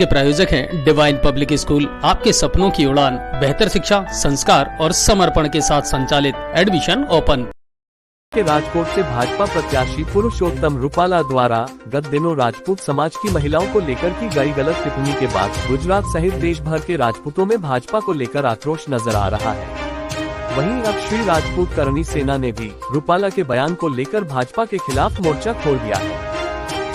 के प्रायोजक हैं डिवाइन पब्लिक स्कूल। आपके सपनों की उड़ान, बेहतर शिक्षा, संस्कार और समर्पण के साथ संचालित। Admission open. के राजकोट से भाजपा प्रत्याशी पुरुषोत्तम रूपाला द्वारा गत दिनों राजपूत समाज की महिलाओं को लेकर की गई गलत टिप्पणी के बाद गुजरात सहित देश भर के राजपूतों में भाजपा को लेकर आक्रोश नजर आ रहा है। वहीं अब श्री राजपूत करणी सेना ने भी रूपाला के बयान को लेकर भाजपा के खिलाफ मोर्चा खोल दिया है।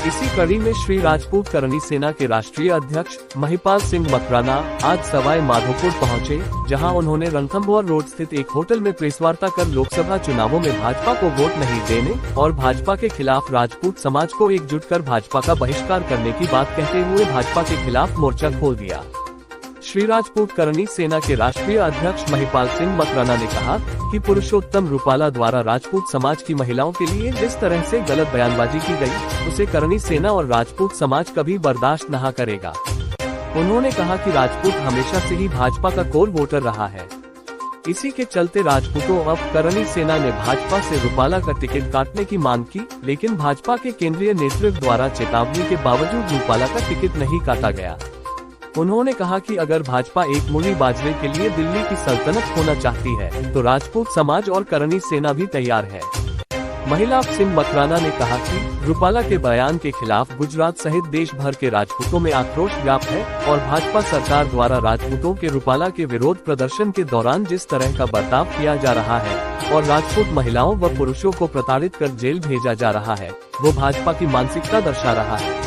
इसी कड़ी में श्री राजपूत करणी सेना के राष्ट्रीय अध्यक्ष महिपाल सिंह मकराना आज सवाई माधोपुर पहुंचे, जहां उन्होंने रणथंभौर रोड स्थित एक होटल में प्रेस वार्ता कर लोकसभा चुनावों में भाजपा को वोट नहीं देने और भाजपा के खिलाफ राजपूत समाज को एकजुट कर भाजपा का बहिष्कार करने की बात कहते हुए भाजपा के खिलाफ मोर्चा खोल दिया। श्री राजपूत करणी सेना के राष्ट्रीय अध्यक्ष महिपाल सिंह मकराना ने कहा कि पुरुषोत्तम रूपाला द्वारा राजपूत समाज की महिलाओं के लिए जिस तरह से गलत बयानबाजी की गई, उसे करणी सेना और राजपूत समाज कभी बर्दाश्त नहीं करेगा। उन्होंने कहा कि राजपूत हमेशा से ही भाजपा का कोर वोटर रहा है। इसी के चलते राजपूतों अब करणी सेना ने भाजपा से रूपाला का टिकट काटने की मांग की, लेकिन भाजपा के केंद्रीय नेतृत्व द्वारा चेतावनी के बावजूद रूपाला का टिकट नहीं काटा गया। उन्होंने कहा कि अगर भाजपा एक मुट्ठी बाजरे के लिए दिल्ली की सल्तनत होना चाहती है तो राजपूत समाज और करणी सेना भी तैयार है। महिला सिंह मकराना ने कहा कि रूपाला के बयान के खिलाफ गुजरात सहित देश भर के राजपूतों में आक्रोश व्याप्त है और भाजपा सरकार द्वारा राजपूतों के रूपाला के विरोध प्रदर्शन के दौरान जिस तरह का बर्ताव किया जा रहा है और राजपूत महिलाओं व पुरुषों को प्रताड़ित कर जेल भेजा जा रहा है, वो भाजपा की मानसिकता दर्शा रहा है।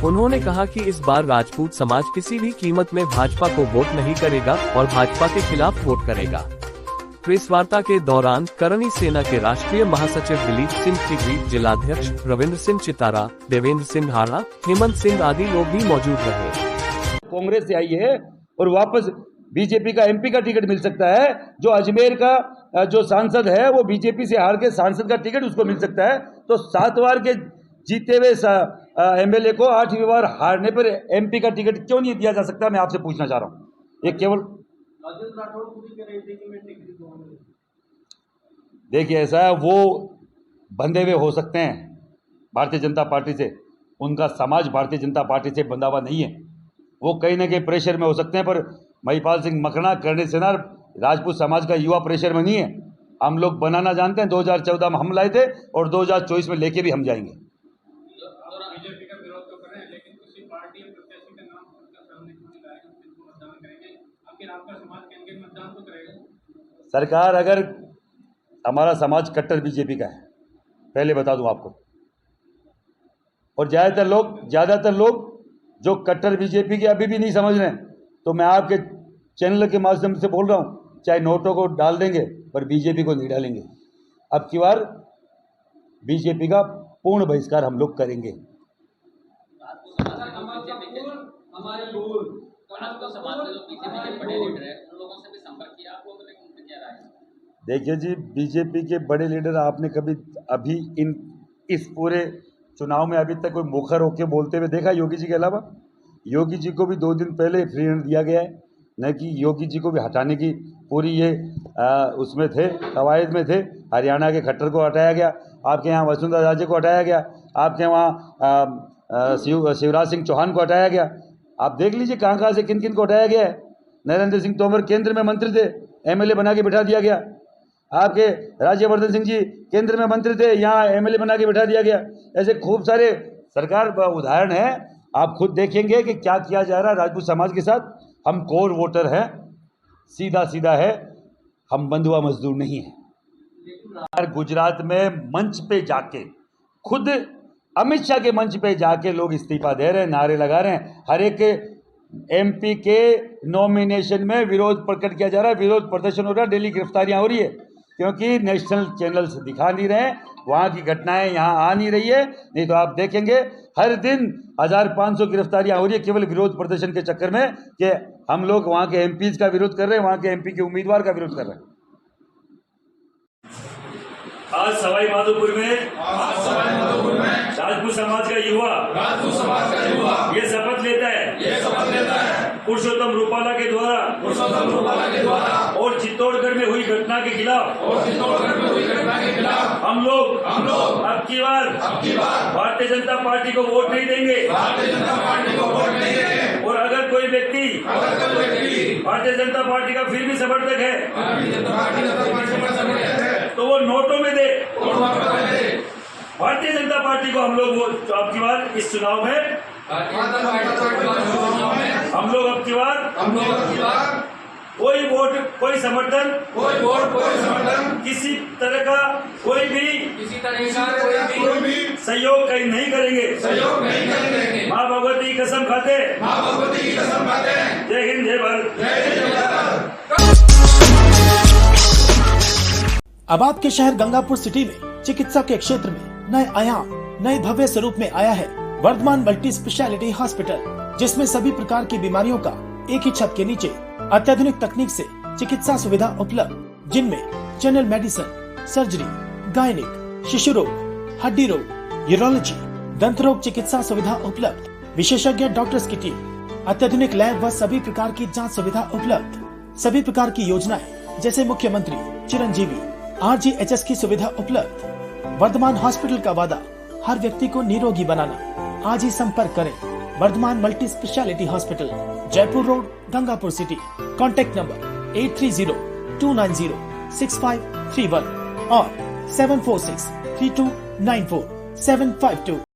उन्होंने कहा कि इस बार राजपूत समाज किसी भी कीमत में भाजपा को वोट नहीं करेगा और भाजपा के खिलाफ वोट करेगा। प्रेस वार्ता के दौरान करणी सेना के राष्ट्रीय महासचिव दिलीप सिंह तिगरी, जिलाध्यक्ष रविंद्र सिंह चितारा, देवेंद्र सिंह हाड़ा, हेमंत सिंह आदि लोग भी मौजूद रहे। कांग्रेस से आई है और वापस बीजेपी का एमपी का टिकट मिल सकता है। जो अजमेर का जो सांसद है वो बीजेपी से हार के सांसद का टिकट उसको मिल सकता है। तो 7 बार के जीते हुए एमएलए को 8वीं बार हारने पर एमपी का टिकट क्यों नहीं दिया जा सकता? मैं आपसे पूछना चाह रहा हूँ। ये केवल देखिए, ऐसा है, वो बंधे हुए हो सकते हैं भारतीय जनता पार्टी से, उनका समाज भारतीय जनता पार्टी से बंधा हुआ नहीं है। वो कहीं ना कहीं प्रेशर में हो सकते हैं, पर महिपाल सिंह मकराना करणी सेना राजपूत समाज का युवा प्रेशर में नहीं है। हम लोग बनाना जानते हैं। 2014 में हम लाए थे और 2024 में लेके भी हम जाएंगे। सरकार, अगर हमारा समाज कट्टर बीजेपी का है, पहले बता दूं आपको, और ज़्यादातर लोग जो कट्टर बीजेपी के अभी भी नहीं समझ रहे हैं, तो मैं आपके चैनल के माध्यम से बोल रहा हूं, चाहे नोटों को डाल देंगे पर बीजेपी को नहीं डालेंगे। अब की बार बीजेपी का पूर्ण बहिष्कार हम लोग करेंगे। देखिए जी, बीजेपी के बड़े लीडर आपने कभी अभी इस पूरे चुनाव में अभी तक कोई मुखर होकर बोलते हुए देखा? योगी जी के अलावा योगी जी को भी 2 दिन पहले फ्री हैंड दिया गया है, न कि योगी जी को भी हटाने की पूरी ये उसमें थे, कवायद में थे। हरियाणा के खट्टर को हटाया गया, आपके यहाँ वसुंधरा राजे को हटाया गया, आपके वहाँ शिवराज सिंह चौहान को हटाया गया। आप देख लीजिए कहाँ से किन किन को हटाया गया है। नरेंद्र सिंह तोमर केंद्र में मंत्री थे, एमएलए बना के बिठा दिया गया। आपके राज्यवर्धन सिंह जी केंद्र में मंत्री थे, यहाँ एमएलए बना के बिठा दिया गया। ऐसे खूब सारे सरकार उदाहरण है, आप खुद देखेंगे कि क्या किया जा रहा है राजपूत समाज के साथ। हम कोर वोटर हैं, सीधा है, हम बंधुआ मजदूर नहीं हैं। गुजरात में मंच पे जाके, खुद अमित शाह के मंच पे जाके लोग इस्तीफा दे रहे हैं, नारे लगा रहे हैं। हर एक एमपी के नॉमिनेशन में विरोध प्रकट किया जा रहा है, विरोध प्रदर्शन हो रहा है, डेली गिरफ्तारियां हो रही है, क्योंकि नेशनल चैनल्स दिखा नहीं रहे हैं, वहाँ की घटनाएं यहाँ आ नहीं रही है। नहीं तो आप देखेंगे हर दिन 1500 गिरफ्तारियां हो रही है केवल विरोध प्रदर्शन के चक्कर में कि हम लोग वहाँ के एमपीज का विरोध कर रहे हैं, वहाँ के एमपी के उम्मीदवार का विरोध कर रहे हैं। आज सवाई माधोपुर में राजपूत समाज का युवा ये शपथ लेता है पुरुषोत्तम रूपाला के द्वारा और चित्तौड़गढ़ में हुई घटना के खिलाफ हम लोग अब की बार भारतीय जनता पार्टी को वोट नहीं देंगे और भारतीय जनता पार्टी का फिर भी समर्थक है तो वो नोटों में दे। भारतीय जनता पार्टी को हम लोग अब की बार इस चुनाव में हम लोग अब की बार कोई वोट कोई समर्थन किसी तरह का कोई भी सहयोग कहीं नहीं करेंगे। माँ भगवती की कसम खाते। जय हिंद, जय भारत। अब आपके शहर गंगापुर सिटी में चिकित्सा के क्षेत्र में नए आयाम, नए भव्य स्वरूप में आया है वर्धमान मल्टी स्पेशलिटी हॉस्पिटल, जिसमें सभी प्रकार की बीमारियों का एक ही छत के नीचे अत्याधुनिक तकनीक से चिकित्सा सुविधा उपलब्ध, जिनमें जनरल मेडिसिन, सर्जरी, गायनिक, शिशु रोग, हड्डी रोग, यूरोलॉजी, दंत रोग चिकित्सा सुविधा उपलब्ध, विशेषज्ञ डॉक्टर्स की टीम, अत्याधुनिक लैब व सभी प्रकार की जांच सुविधा उपलब्ध, सभी प्रकार की योजनाएं जैसे मुख्यमंत्री चिरंजीवी RGHS की सुविधा उपलब्ध। वर्धमान हॉस्पिटल का वादा हर व्यक्ति को निरोगी बनाना। आज ही संपर्क करें Vardhman multi speciality hospital, Jaipur road, Gangapur city. Contact number 8302906531 और 7463294752।